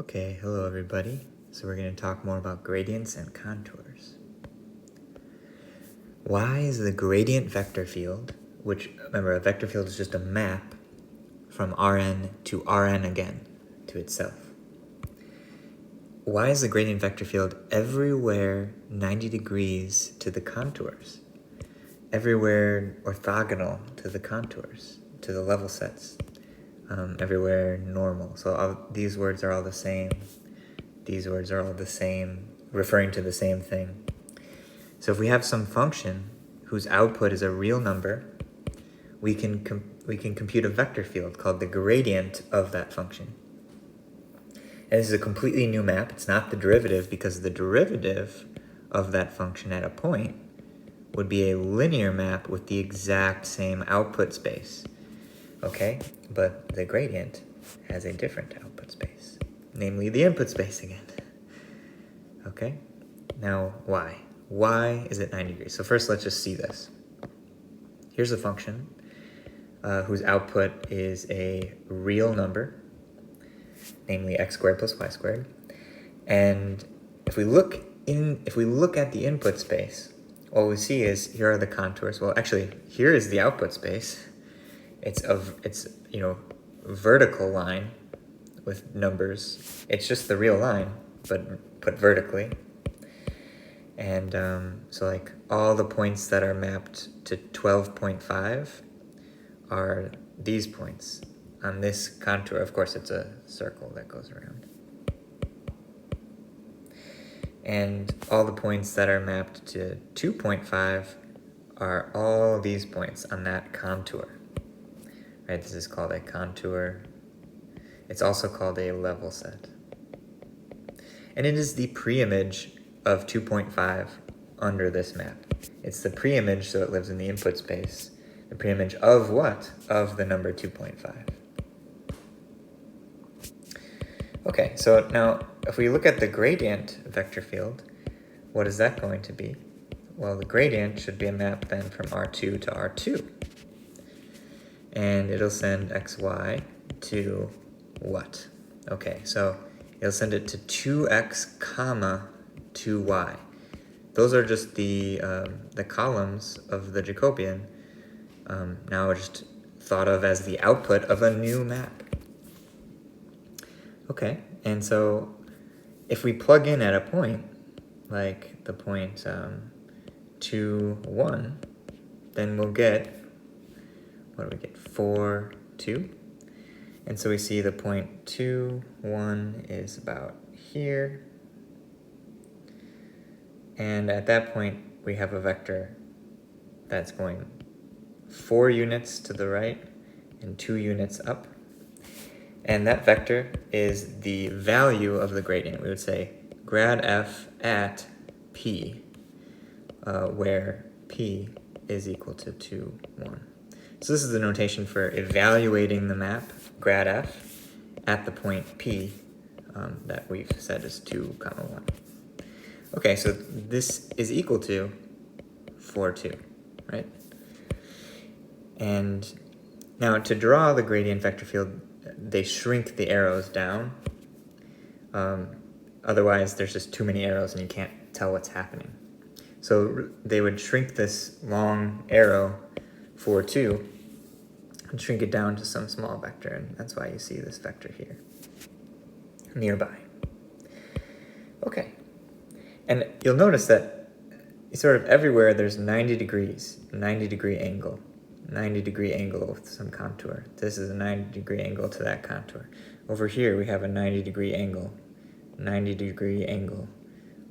Okay, hello everybody. So we're going to talk more about gradients and contours. Why is the gradient vector field, which, remember, a vector field is just a map from Rn to Rn again to itself. Why is the gradient vector field everywhere 90 degrees to the contours? Everywhere orthogonal to the contours, to the level sets. Everywhere normal. So these words are all the same. These words are all the same, referring to the same thing. So if we have some function whose output is a real number, we can compute a vector field called the gradient of that function. And this is a completely new map. It's not the derivative, because the derivative of that function at a point would be a linear map with the exact same output space. Okay, but the gradient has a different output space, namely the input space again. Okay, now why? Why is it 90 degrees? So first let's just see this. Here's a function whose output is a real number, namely x squared plus y squared. And if we look at the input space, what we see is here are the contours. Well, actually, here is the output space. It's vertical line with numbers. It's just the real line, but put vertically. And so like all the points that are mapped to 12.5 are these points on this contour. Of course, it's a circle that goes around. And all the points that are mapped to 2.5 are all these points on that contour. Right, this is called a contour. It's also called a level set. And it is the preimage of 2.5 under this map. It's the preimage, so it lives in the input space. The preimage of what? Of the number 2.5. Okay, so now if we look at the gradient vector field, what is that going to be? Well, the gradient should be a map then from R2 to R2. And it'll send xy to what? Okay, so it'll send it to 2x comma 2y. Those are just the columns of the Jacobian, now just thought of as the output of a new map. Okay, and so if we plug in at a point, like the point 2, 1, then we'll get, what do we get, 4, 2? And so we see the point 2, 1 is about here. And at that point, we have a vector that's going 4 units to the right and 2 units up. And that vector is the value of the gradient. We would say grad f at p, where p is equal to 2, 1. So this is the notation for evaluating the map, grad f, at the point p that we've said is 2, 1. Okay, so this is equal to 4, 2, right? And now to draw the gradient vector field, they shrink the arrows down. Otherwise, there's just too many arrows and you can't tell what's happening. So they would shrink this long arrow 4, 2 and shrink it down to some small vector, and that's why you see this vector here nearby. Okay. And you'll notice that sort of everywhere there's 90 degrees, 90 degree angle with some contour. This is a 90 degree angle to that contour. Over here we have a 90 degree angle, 90 degree angle.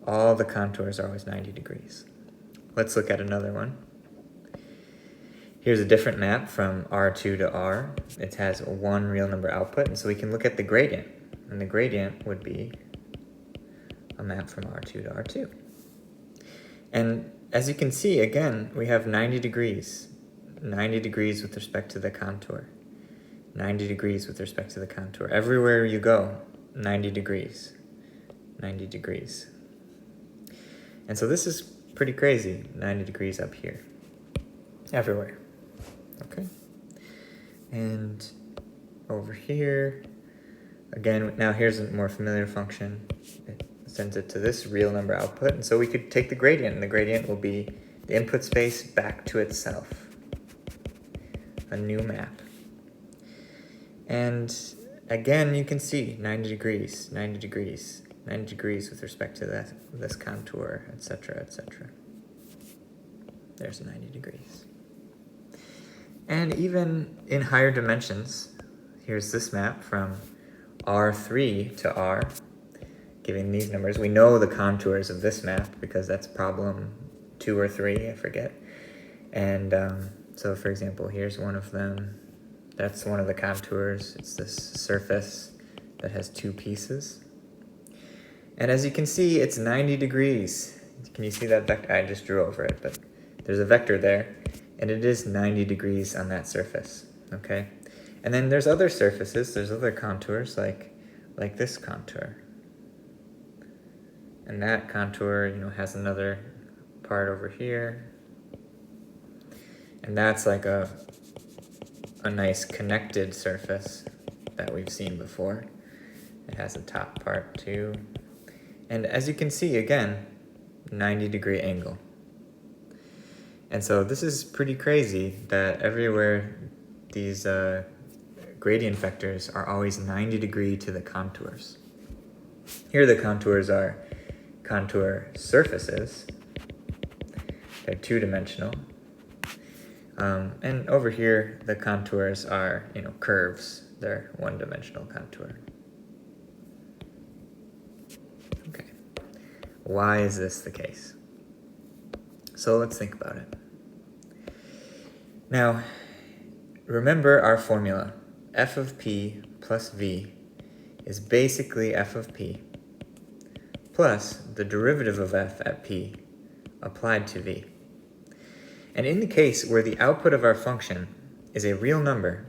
All the contours are always 90 degrees. Let's look at another one. Here's a different map from R2 to R. It has one real number output, and so we can look at the gradient. And the gradient would be a map from R2 to R2. And as you can see, again, we have 90 degrees. 90 degrees with respect to the contour. 90 degrees with respect to the contour. Everywhere you go, 90 degrees. 90 degrees. And so this is pretty crazy, 90 degrees up here. Everywhere. Okay. And over here, Again, now here's a more familiar function. It sends it to this real number output, and so we could take the gradient, and the gradient will be the input space back to itself. A new map. And again, you can see 90 degrees, 90 degrees, 90 degrees with respect to this contour, etc., etc. There's 90 degrees. And even in higher dimensions, here's this map from R3 to R, giving these numbers. We know the contours of this map because that's problem 2 or 3, I forget. And so for example, here's one of them. That's one of the contours. It's this surface that has 2 pieces. And as you can see, it's 90 degrees. Can you see that vector? I just drew over it, but there's a vector there, and it is 90 degrees on that surface, okay? And then there's other surfaces, there's other contours, like this contour. And that contour, has another part over here. And that's like a nice connected surface that we've seen before. It has a top part too. And as you can see, again, 90-degree angle. And so this is pretty crazy that everywhere these gradient vectors are always 90 degree to the contours. Here the contours are contour surfaces. They're 2-dimensional. And over here, the contours are, curves. They're 1-dimensional contour. Okay. Why is this the case? So let's think about it. Now, remember our formula. F of p plus v is basically f of p plus the derivative of f at p applied to v. And in the case where the output of our function is a real number,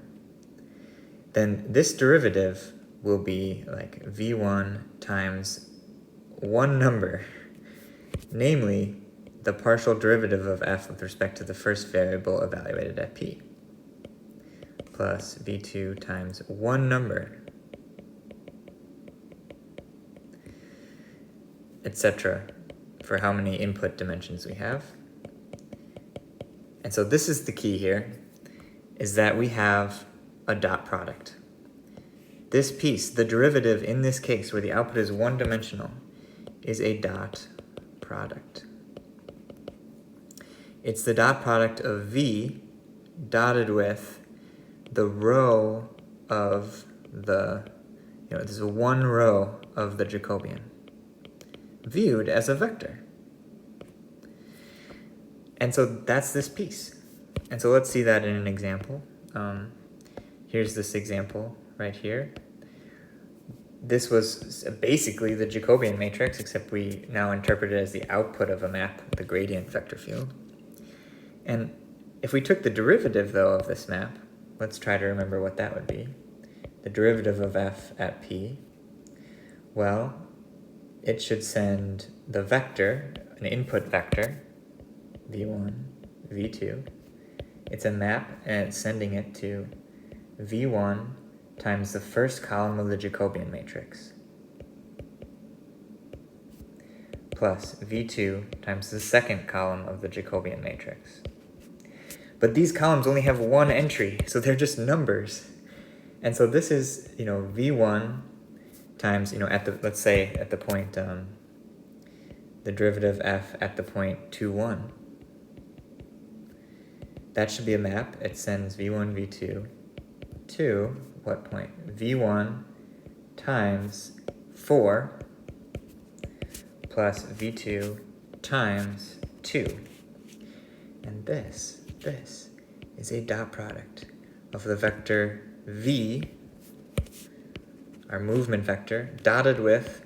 then this derivative will be like v1 times one number, namely the partial derivative of f with respect to the first variable evaluated at p, plus v2 times one number, etc., for how many input dimensions we have. And so this is the key here, is that we have a dot product. This piece, the derivative in this case where the output is 1-dimensional, is a dot product. It's the dot product of v dotted with the row of the, this is one row of the Jacobian, viewed as a vector. And so that's this piece. And so let's see that in an example. Here's this example right here. This was basically the Jacobian matrix, except we now interpret it as the output of a map, the gradient vector field. And if we took the derivative, though, of this map, let's try to remember what that would be. The derivative of f at p, well, it should send the vector, an input vector, v1, v2. It's a map, and it's sending it to v1 times the first column of the Jacobian matrix, plus v2 times the second column of the Jacobian matrix. But these columns only have one entry, so they're just numbers. And so this is, v1 times, let's say at the point, the derivative f at the point 2, 1. That should be a map. It sends v1, v2 to what point? v1 times 4 plus v2 times 2. And this is a dot product of the vector v, our movement vector, dotted with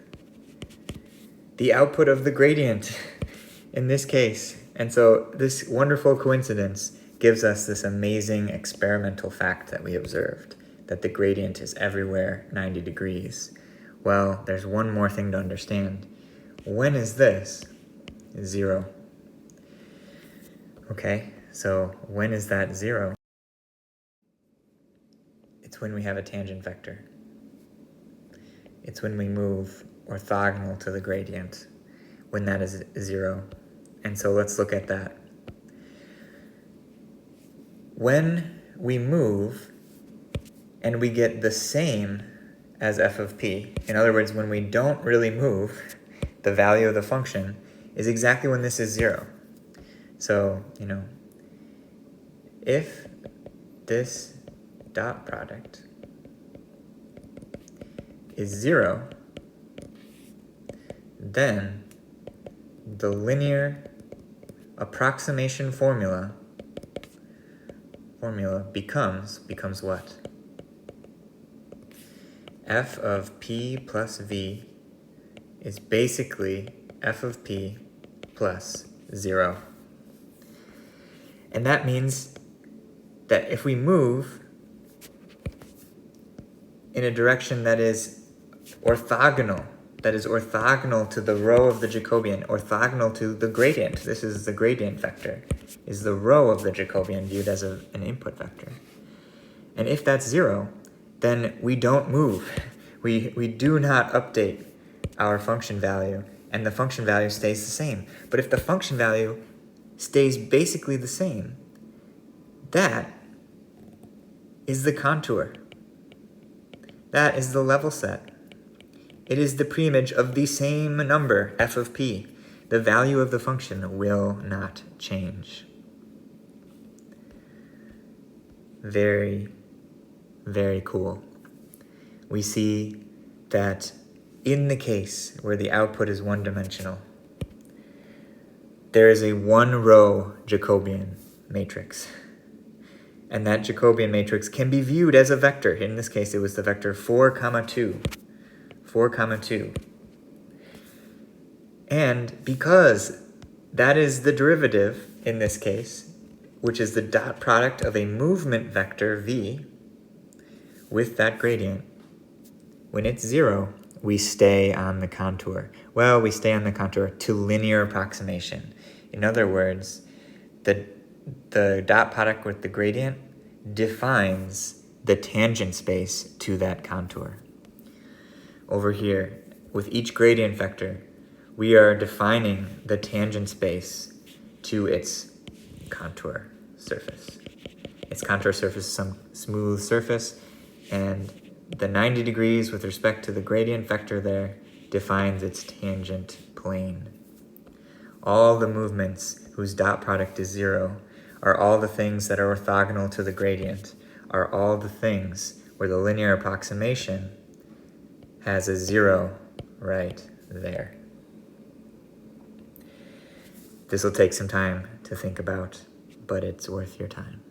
the output of the gradient in this case. And so this wonderful coincidence gives us this amazing experimental fact that we observed, that the gradient is everywhere 90 degrees. Well, there's one more thing to understand. When is this? 0. Okay, so when is that 0? It's when we have a tangent vector. It's when we move orthogonal to the gradient, when that is 0. And so let's look at that. When we move and we get the same as f of p, in other words, when we don't really move, the value of the function is exactly when this is 0. So, if this dot product is 0, then the linear approximation formula becomes what? F of p plus v is basically f of p plus 0. And that means that if we move in a direction that is orthogonal to the row of the Jacobian, orthogonal to the gradient, this is the gradient vector, is the row of the Jacobian viewed as an input vector. And if that's 0, then we don't move. We do not update our function value, and the function value stays the same. But if the function value stays basically the same, that is the contour. That is the level set. It is the preimage of the same number, f of p. The value of the function will not change. Very, very cool. We see that in the case where the output is one-dimensional, there is a one-row Jacobian matrix. And that Jacobian matrix can be viewed as a vector. In this case, it was the vector 4, 2. 4, 2. And because that is the derivative in this case, which is the dot product of a movement vector v with that gradient, when it's 0, we stay on the contour. Well, we stay on the contour to linear approximation. In other words, the dot product with the gradient defines the tangent space to that contour. Over here, with each gradient vector, we are defining the tangent space to its contour surface. Its contour surface is some smooth surface, and the 90 degrees with respect to the gradient vector there defines its tangent plane. All the movements whose dot product is 0 are all the things that are orthogonal to the gradient, are all the things where the linear approximation has a 0 right there. This will take some time to think about, but it's worth your time.